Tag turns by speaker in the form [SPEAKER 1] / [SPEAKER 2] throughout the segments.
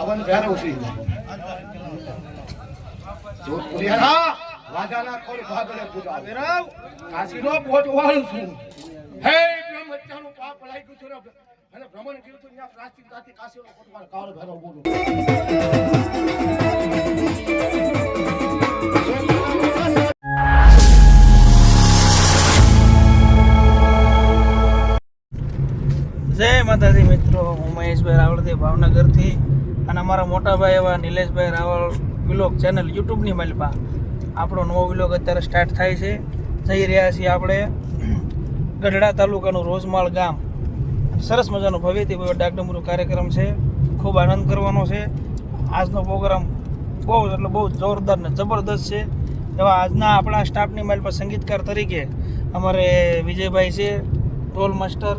[SPEAKER 1] હવન ભેરવ છે જો પુરિયાના વાજાના ખોર ભાગલે પૂજા ભેરવ કાશીનો પોટ વાળું છું હે બ્રહ્મચાનું પાપ લાગ્યું છે અને ભ્રમણ કર્યું તો ત્યાં પ્લાસ્ટિક તાથી કાશીનો પોટ વાળ કાળ ભેરવ બોલું
[SPEAKER 2] જય માતાજી મિત્રો, હું મહેશભાઈ રાવળથી ભાવનગરથી અને અમારા મોટાભાઈ એવા નિલેશભાઈ રાવળ વિલોગ ચેનલ યુટ્યુબની માલિપા આપણો નવો વિલોગ અત્યારે સ્ટાર્ટ થાય છે. જઈ રહ્યા છીએ આપણે ગઢડા તાલુકાનું રોજમાળ ગામ. સરસ મજાનો ભવ્યથી ભવ્ય ડાકડમરૂ કાર્યક્રમ છે. ખૂબ આનંદ કરવાનો છે. આજનો પ્રોગ્રામ બહુ જોરદાર ને જબરદસ્ત છે. એવા આજના આપણા સ્ટાફની માલિપા સંગીતકાર તરીકે અમારે વિજયભાઈ છે, ઢોલ માસ્ટર.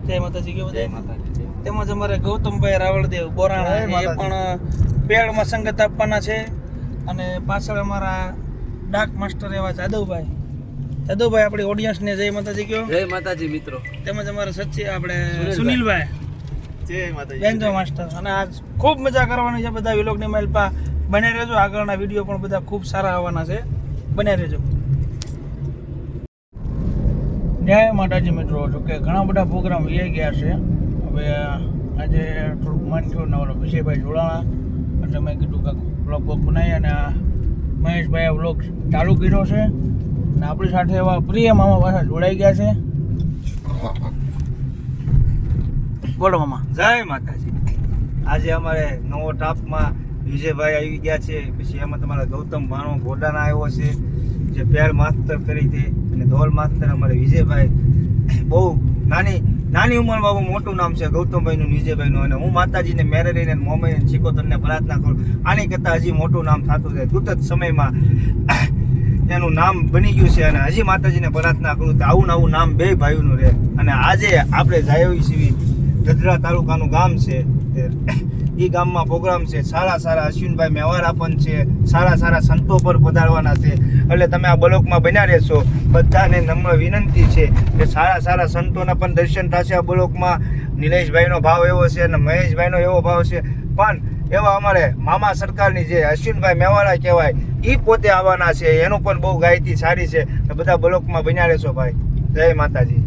[SPEAKER 2] જય માતાજી કેવું જય માતાજી. તેમજ અમારે ગૌતમભાઈ રાવળદેવ બોરાણા એ પણ પેડમાં સંગત આપવાના છે. અને પાછળ અમારા ડાક માસ્ટર એવા જાદવભાઈ આપણી ઓડિયન્સને જય માતાજી કહો.
[SPEAKER 3] જય માતાજી મિત્રો.
[SPEAKER 2] તેમજ અમારા સચ્ચી આપણે સુનિલભાઈ
[SPEAKER 3] જય માતાજી
[SPEAKER 2] બેન્જો માસ્ટર. અને આજ ખૂબ મજા કરવાની છે. બધા વિલોગની માલપા બને રહેજો. આગળના વિડીયો પણ બધા ખૂબ સારા આવવાના છે. બને રહેજો. જય માતાજી મિત્રો. જોકે ઘણા બધા પ્રોગ્રામ વી ગયા છે. હવે આજે થોડુંક મન થયું ને ઓલો વિજયભાઈ જોડાણા એટલે મેં કીધું કે વ્લોગ બનાવી અને મહેશભાઈએ વ્લોગ ચાલુ કર્યો છે. અને આપણી સાથે એવા પ્રિય મામા પાછા જોડાઈ ગયા છે. બોલો મામા.
[SPEAKER 3] જય માતાજી. આજે અમારે નવો ટાપમાં વિજયભાઈ આવી ગયા છે. પછી એમાં તમારા ગૌતમ ભાણો ગોડાના આવ્યો છે જે પેર માસ્તર તરીકે, અને ધોલ માસ્તર અમારે વિજયભાઈ. બહુ નાની ઉંમરમાં બહુ મોટું નામ છે ગૌતમભાઈનું, વિજયભાઈનું. અને હું માતાજીને મેરરીને મોમીને શીખોતરને પ્રાર્થના કરું આની કરતાં હજી મોટું નામ થતું જાય. તુરત જ સમયમાં એનું નામ બની ગયું છે. અને હજી માતાજીને પ્રાર્થના કરું તો આવું નવું નામ બે ભાઈઓનું રહે. અને આજે આપણે જાયો છીએ ગઢડા તાલુકાનું ગામ છે. એ ગામમાં પ્રોગ્રામ છે. સારા અશ્વિનભાઈ મેવારા પણ છે. સારા સંતો પર પધારવાના છે. એટલે તમે આ બ્લોકમાં બન્યા રહેશો. બધાને નમ્ર વિનંતી છે કે સારા સંતોના પણ દર્શન થશે આ બ્લોકમાં. નિલેશભાઈનો ભાવ એવો છે અને મહેશભાઈનો એવો ભાવ છે. પણ એવા અમારે મામા સરકારની જે અશ્વિનભાઈ મેવાડા કહેવાય એ પોતે આવવાના છે. એનું પણ બહુ ગાયકી સારી છે. બધા બ્લોકમાં બન્યા રહેશો ભાઈ. જય માતાજી.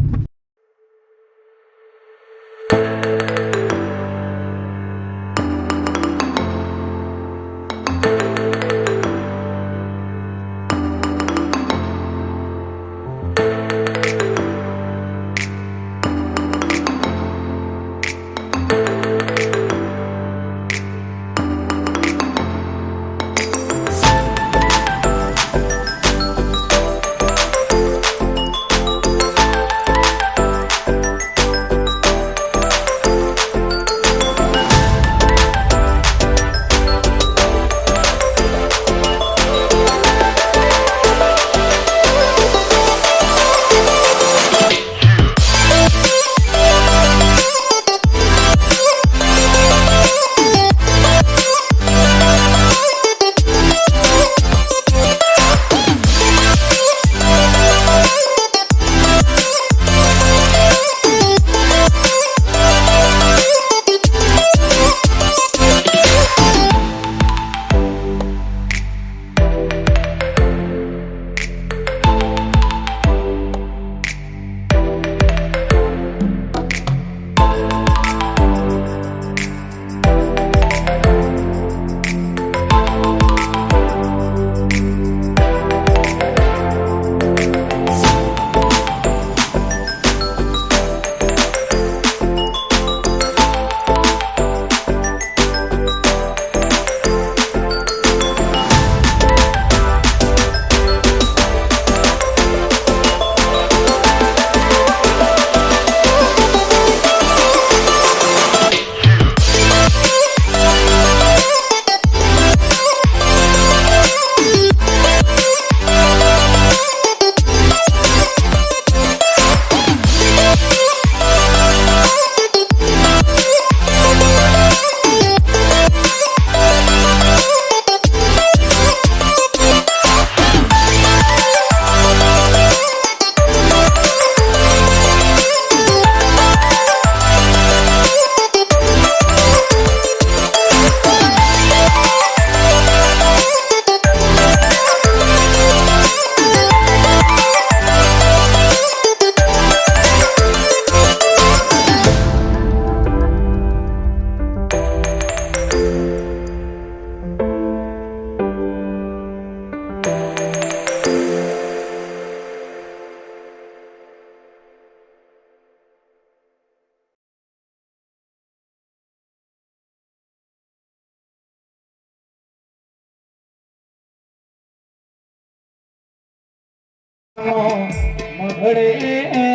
[SPEAKER 2] મગડે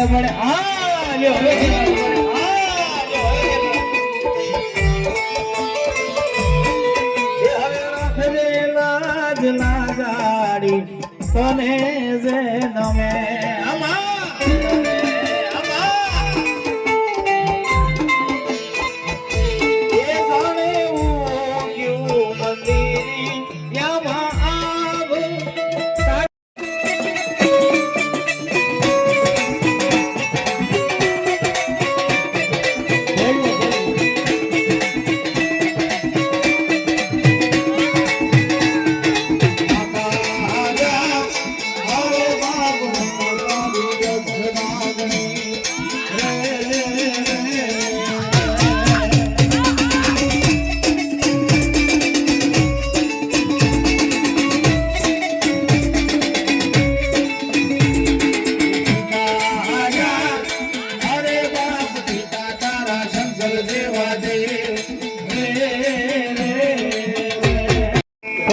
[SPEAKER 2] વળે આ લ્યો હવે લાજ લાગાડી તને જે નમે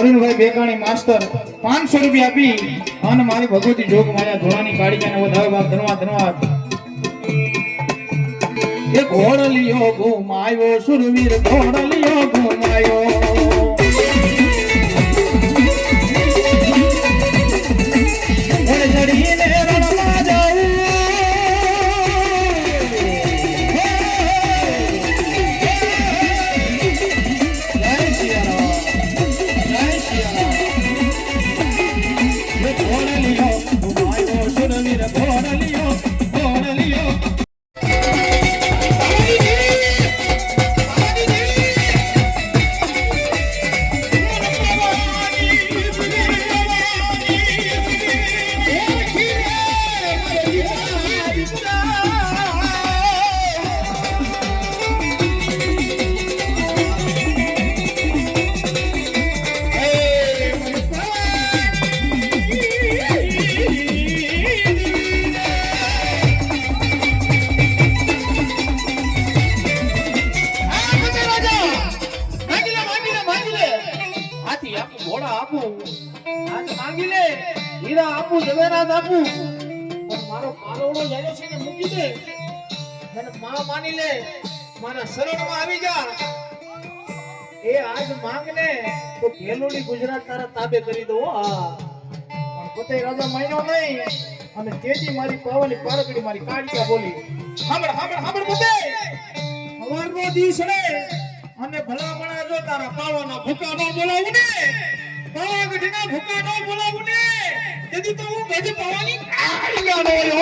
[SPEAKER 2] અરુણભાઈ બેકાણી માસ્ટર 500 રૂપિયા આપી અને મારી ભગવતી જોગ માયા ધોળાની કાળીયાને વધાવે બાપ ધન્યવાદ ધન્યવાદ એ ઘોડલિયો ઘુમાયો સુરવીર ઘોડલિયો ઘુમાયો ચડીને રણમાં જાઉં માની લે મારા શરણમાં આવી જા એ આજ માંગને તો ખેલોડી ગુજરાત તારા તાબે કરી દો પણ પોતે રાજા માન્યો નહીં અને તેજી મારી પાવાની પારકડી મારી કાળિયા બોલી સાંભળ સાંભળ સાંભળ પોતે સવારનો દિવસ રે અને ભલા ભલા જો તારા પાવાના ભૂકા નો બોલાવું ને પાવાગઢના ભૂકા નો બોલાવું ને તેથી તો હું ગજ પાવાની કાળિયા નો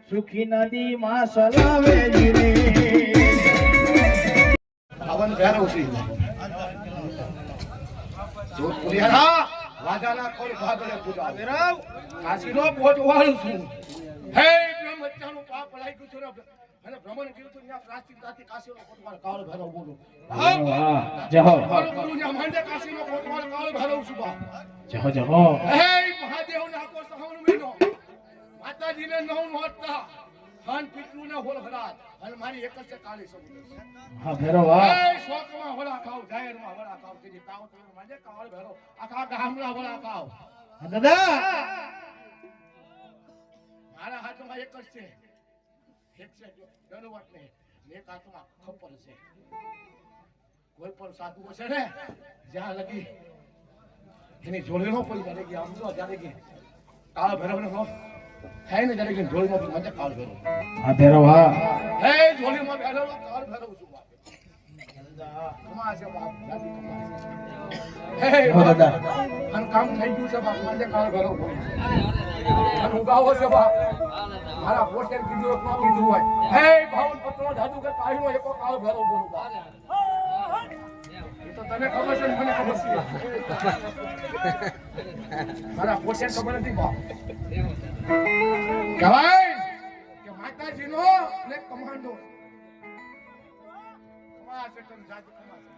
[SPEAKER 2] સુખી નદી માં સલાવે જીરે
[SPEAKER 1] આવન ભેરવ છે જોધપુરી હરા રાજાના ખોર ભાગલે પૂજા ભેરવ કાશીનો પોટ વાળું છું હે બ્રહ્મચાનું પાપ લાગ્યું છે અને ભ્રમણ કર્યું તો ત્યાં પ્રાચીન જાતિ કાશીનો કોટવાળ કાળ ભેરવ બોલું
[SPEAKER 2] જય હો
[SPEAKER 1] બોલું ત્યાં માંડે કાશીનો કોટવાળ કાળ ભેરવ છું બા
[SPEAKER 2] જય હો જય હો
[SPEAKER 1] હે મહાદેવ ના કો સહવણ મહિનો માતાજીને નવ નોટતા ખાન પિતૃને હોલ હરાત અને મારી એક જ છે કાળી સમુદ્ર
[SPEAKER 2] હા ભેરો વાહ
[SPEAKER 1] એ શોકમાં વડા ખાવ જાહેરમાં વડા ખાવ તે તાવ તો માંડે કાળ ભેરવ આખા ગામના વડા ખાવ
[SPEAKER 2] દાદા
[SPEAKER 1] મારા હાથમાં એક જ છે એક છે દનવટ ને એક હાથમાં ખપ્પર છે કોઈ પણ સાધુ છે ને જ્યાં લગી એની જોડે નો પડી જાય કે આમ તો જ્યારે કે કાળ ભેરવ ને થાય ને જ્યારે કે જોડીમાં પડી મજા કાળ ભેરવ
[SPEAKER 2] હા ભેરો વાહ
[SPEAKER 1] હે જોડીમાં ભેરવ કાળ ભેરવ છું બાપ કમા છે બાપ દાદી કમા હે
[SPEAKER 2] દાદા
[SPEAKER 1] અન કામ થઈ ગયું છે બાપ મજા કાળ ભેરવ અન ઉગાવો છે બાપ મારા પોસ્ટર કીધું ન કીધું હોય હે ભાવન પત્રો જાદુ કે કાળનો એકો કાળ ભેરવ બોલું બાપ તો તને ખબર છે મને ખબર છે મારા પોષણ ખબર નથી બા કહેવાય કે માતાજીનો અને કમાન્ડો કમા છે તમ જાદુ કમા છે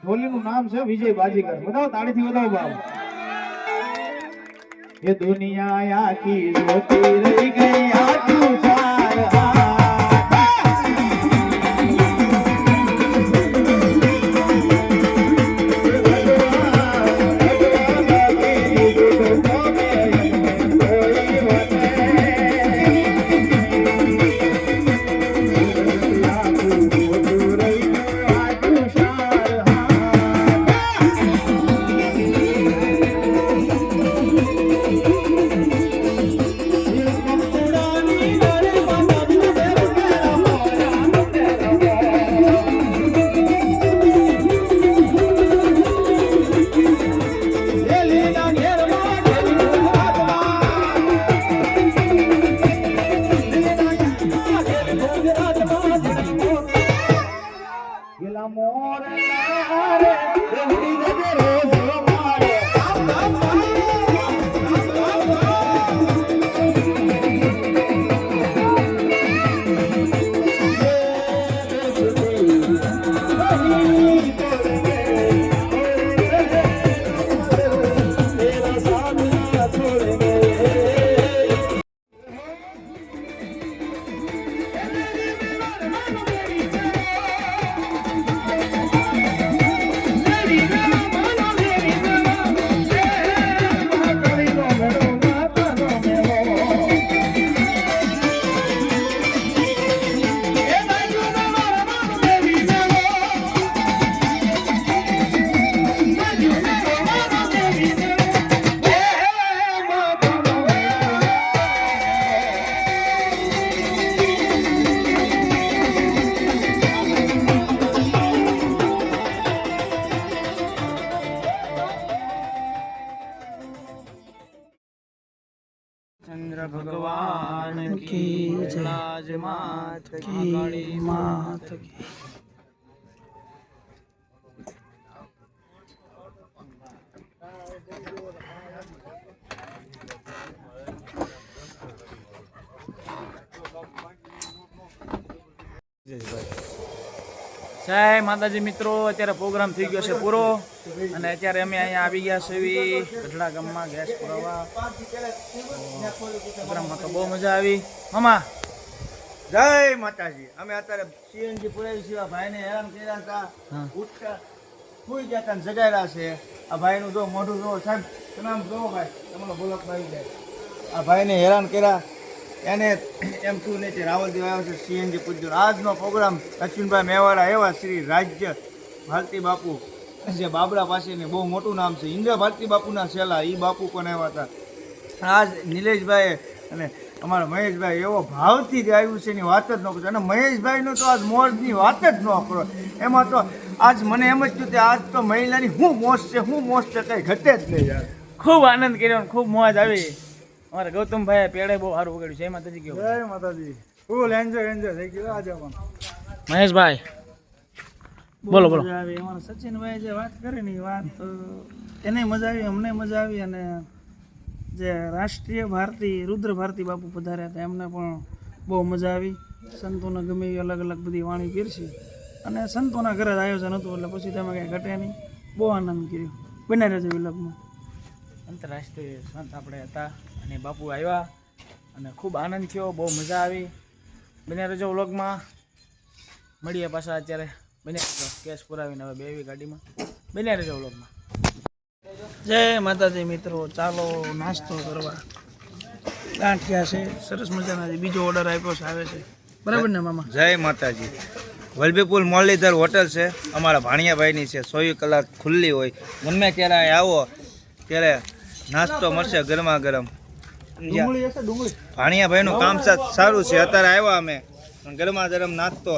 [SPEAKER 2] ઢોલીનું નામ છે વિજય બાજીગર. બતાવો, તાળીથી બતાવો બાપ. ये दुनिया आखी रोती रही गई आखू चार
[SPEAKER 3] चंद्र भगवान की जय मात की
[SPEAKER 2] मात की. જય માતાજી મિત્રો, અત્યારે પ્રોગ્રામ થઈ ગયો છે પૂરો અને અત્યારે અમે અહીંયા આવી ગયા છે ગઢડા ગામમાં ગેસ પુરાવા. પ્રોગ્રામમાં તો બહુ મજા આવી. મામા
[SPEAKER 3] જય માતાજી. અમે અત્યારે સીએનજી પુરાવી છે. ભાઈને હેરાન કર્યા હતા, ઉઠતા સુઈ ગયા હતા, જગાડ્યા છે. આ ભાઈનું જો મોઢું જો સાહેબ, તમે આમ જો ભાઈ, તમારો બોલક ભાઈ જાય. આ ભાઈને હેરાન કર્યા, એને એમ શું નહીં, રાવલદેવ આવ્યો છે સીએનજી પૂજ્યો. આજનો પ્રોગ્રામ અશ્વિનભાઈ મેવાડા એવા શ્રી રાજ્ય ભારતી બાપુ, જે બાબરા પાસેની બહુ મોટું નામ છે, ઇન્દ્ર ભારતી બાપુના છેલ્લા એ બાપુ પણ આવ્યા હતા. આજ નિલેશભાઈ અને અમારા મહેશભાઈ એવો ભાવથી જ આવ્યું છે એની વાત જ ન કરો. અને મહેશભાઈનું તો આજ મોજની વાત જ ન કરો. એમાં તો આજ મને એમ જ થયું કે આજ તો મહિલાની શું મોજ છે, શું મોજ છે, કંઈ ઘટે જ નહીં યાર.
[SPEAKER 2] ખૂબ આનંદ કર્યો, ખૂબ મોજ આવી. અમારા ગૌતમભાઈ પેડે બહુ સારું વગાડ્યું છે. જય માતાજી. કેવું?
[SPEAKER 3] જય માતાજી. ફૂલ એન્જોય થઈ ગયું આજે પણ.
[SPEAKER 2] મહેશભાઈ બોલો બોલો. અમારા સચિનભાઈ જે વાત કરી ને એ વાત એને મજા આવી, અમને મજા આવી. અને જે રાષ્ટ્રીય ભારતી રુદ્ર ભારતી બાપુ પધાર્યા હતા એમને પણ બહુ મજા આવી. સંતોને ગમે એવી અલગ અલગ બધી વાણી પીરસી અને સંતોના ઘરે જ આયોજન હતું એટલે પછી તમે કંઈ ઘટે નહીં. બહુ આનંદ કર્યો. બને રહેજો વિલગમાં. આંતરરાષ્ટ્રીય સંત આપણે હતા અને બાપુ આવ્યા અને ખૂબ આનંદ થયો, બહુ મજા આવી. બને રહેજો વ્લોગમાં. મળીએ પાછા અત્યારે. બને રહેજો કેસ પુરાવીને હવે બેવી ગાડીમાં. બને રહેજો વ્લોગમાં. જય માતાજી મિત્રો, ચાલો નાસ્તો કરવા. ગાંઠિયા છે સરસ મજાના. બીજો ઓર્ડર આપ્યો છે, આવે છે. બરાબર ને મામા?
[SPEAKER 3] જય માતાજી. વલભીપુર મુરલીધર હોટલ છે અમારા ભાણિયાભાઈની છે. 24 કલાક ખુલ્લી હોય. ગમે ત્યારે આવો ત્યારે નાસ્તો મળશે ગરમા ગરમ. ભાણિયાભાઈનું કામ સારું છે. અત્યારે આવ્યા અમે, ગરમા ગરમ નાસ્તો.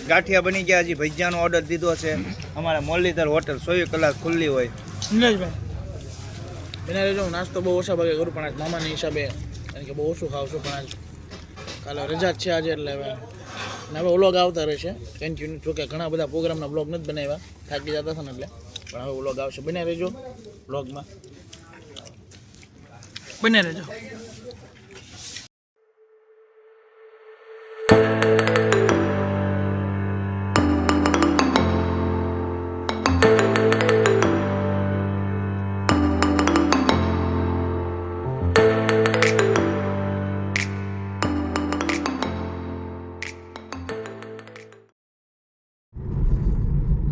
[SPEAKER 3] ગાંઠિયા બની ગયા, હજી ભજીયાનો ઓર્ડર દીધો છે. અમારા મુરલીધર હોટલ 24 કલાક ખુલ્લી હોય.
[SPEAKER 2] નિલેશભાઈ બને રહેજો. હું નાસ્તો બહુ ઓછા ભાગે કરું પણ આજ મામાની હિસાબે કારણ કે બહુ ઓછું ખાઉં છું, પણ આજ કાલે રજા જ છે આજે, એટલે હવે વ્લોગ આવતા રહેશે કન્ટિન્યુ. જોકે ઘણા બધા પ્રોગ્રામના વ્લોગ નથી બનાવ્યા, થાકી જતા હતા ને એટલે, પણ હવે વ્લોગ આવશે. બને રહેજો વ્લોગમાં, બને રહેજો.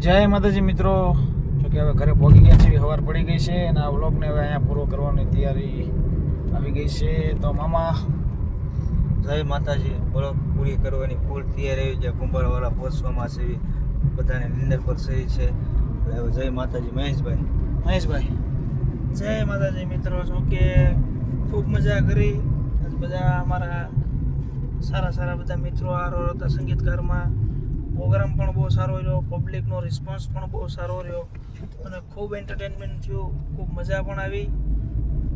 [SPEAKER 2] જય માતાજી મિત્રો, જોકે હવે ઘરે પહોંચી ગયા છે, સવાર પડી ગઈ છે અને આ વ્લોગને હવે અહીંયા પૂરો કરવાની તૈયારી આવી ગઈ છે. તો મામા
[SPEAKER 3] જય માતાજી, વ્લોગ પૂરી કરવાની ફૂલ તૈયાર આવી છે. કુંભારવાળા પહોંચવામાં છે, બધાને નિંદર પર સહી છે. હવે જય માતાજી. મહેશભાઈ
[SPEAKER 2] જય માતાજી મિત્રો. જોકે ખૂબ મજા કરી આજ, બધા અમારા સારા બધા મિત્રો હારો હતા. સંગીતકારમાં પ્રોગ્રામ પણ બહુ સારો રહ્યો, પબ્લિકનો રિસ્પોન્સ પણ બહુ સારો રહ્યો અને ખૂબ એન્ટરટેનમેન્ટ થયું, ખૂબ મજા પણ આવી.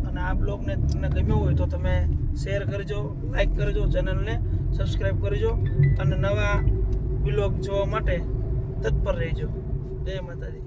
[SPEAKER 2] અને આ બ્લોગને તમને ગમ્યો હોય તો તમે શેર કરજો, લાઈક કરજો, ચેનલને સબસ્ક્રાઈબ કરજો અને નવા બ્લોગ જોવા માટે તત્પર રહેજો. જય માતાજી.